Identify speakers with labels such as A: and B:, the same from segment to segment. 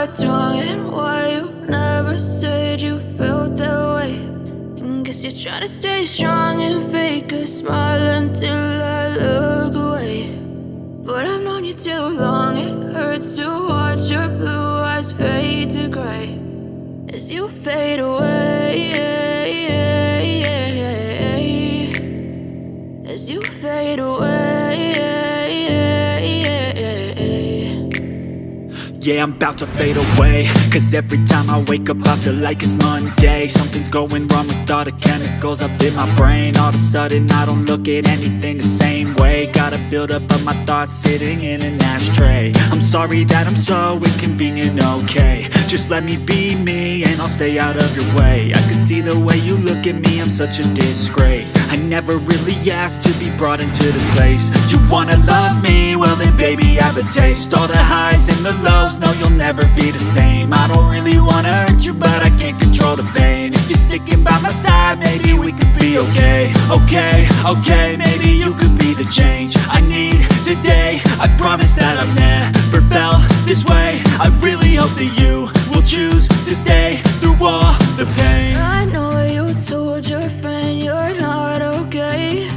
A: what's wrong and why you never said you felt that way. And guess you're trying to stay strong and fake a smile until I look away. But I've known you too long, it hurts to watch your blue eyes fade to gray as you fade away, as you fade away.
B: Yeah, I'm about to fade away, cause every time I wake up I feel like it's Monday. Something's going wrong with all the chemicals up in my brain. All of a sudden I don't look at anything the same way. Got a buildup of my thoughts sitting in an ashtray. I'm sorry that I'm so inconvenient, okay. Just let me be me and I'll stay out of your way. I can see the way you look at me, I'm such a disgrace. I never really asked to be brought into this place. You wanna love me? Well then baby have a taste. All the highs and the lows, no you'll never be the same. I don't really wanna hurt you but I can't control the pain. If you're sticking by my side maybe we could be okay. Okay, maybe you could be the change I need today. I promise that I've never felt this way. I really hope that you will choose to stay through all the pain.
A: I know you told your friend you're not okay,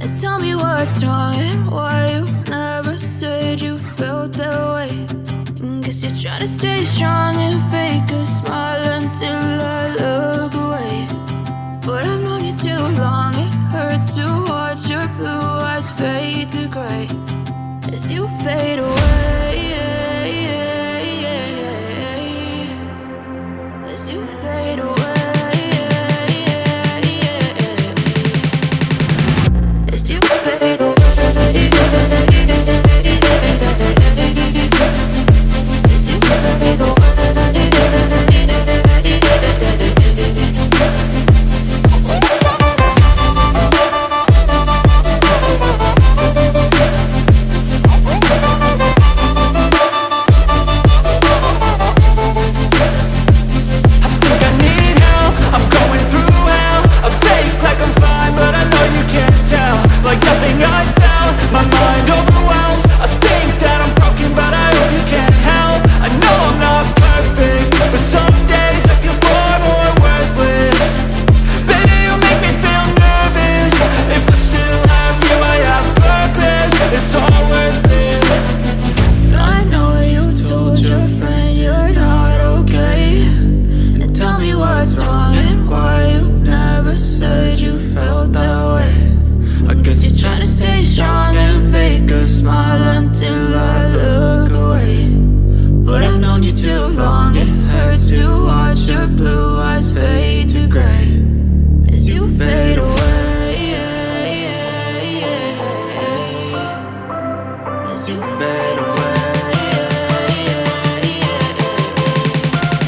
A: and tell me what's wrong and why you never said you felt that way. And guess you're trying to stay strong and fake a smile until I look away. But I've known you too long, it hurts to watch your blue eyes fade to gray as you fade away, as you fade away, as you fade